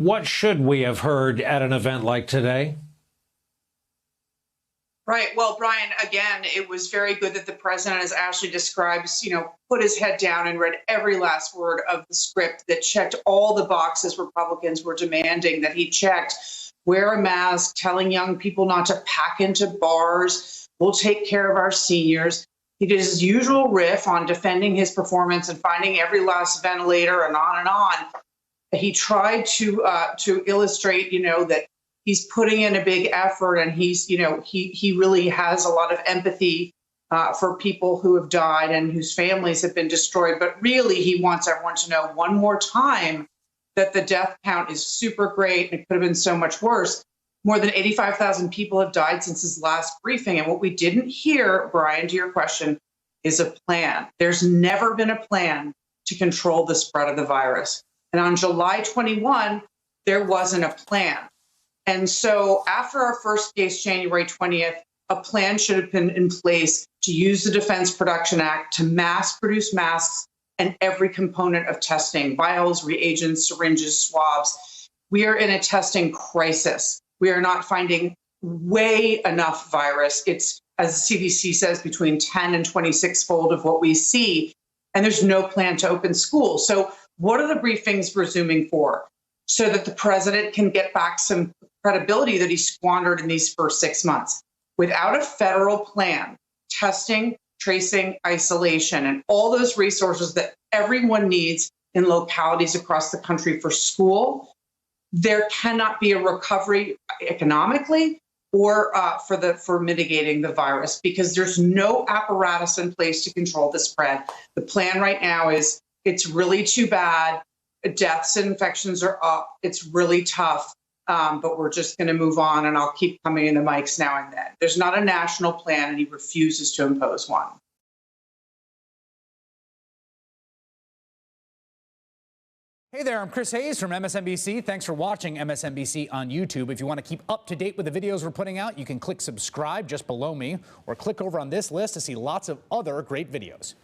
What should we have heard at an event like today? Right. Well, Brian, again, it was very good that the president, as Ashley describes, put his head down and read every last word of the script that checked all the boxes Republicans were demanding that he checked. Wear a mask, telling young people not to pack into bars. We'll take care of our seniors. He did his usual riff on defending his performance and finding every last ventilator and on and on. He tried to illustrate, that he's putting in a big effort, and he really has a lot of empathy for people who have died and whose families have been destroyed. But really, he wants everyone to know one more time that the death count is super great and it could have been so much worse. More than 85,000 people have died since his last briefing. And what we didn't hear, Brian, to your question, is a plan. There's never been a plan to control the spread of the virus. And on July 21, there wasn't a plan. And so after our first case, January 20th, a plan should have been in place to use the Defense Production Act to mass produce masks and every component of testing, vials, reagents, syringes, swabs. We are in a testing crisis. We are not finding way enough virus. It's, as the CDC says, between 10 and 26-fold of what we see. And there's no plan to open schools. So what are the briefings resuming for? So that the president can get back some credibility that he squandered in these first 6 months. Without a federal plan, testing, tracing, isolation, and all those resources that everyone needs in localities across the country for school, there cannot be a recovery economically or for mitigating the virus, because there's no apparatus in place to control the spread. The plan right now is it's really too bad. Deaths and infections are up. It's really tough, but we're just going to move on, and I'll keep coming in the mics now and then. There's not a national plan, and he refuses to impose one. Hey there, I'm Chris Hayes from MSNBC. Thanks for watching MSNBC on YouTube. If you want to keep up to date with the videos we're putting out, you can click subscribe just below me, or click over on this list to see lots of other great videos.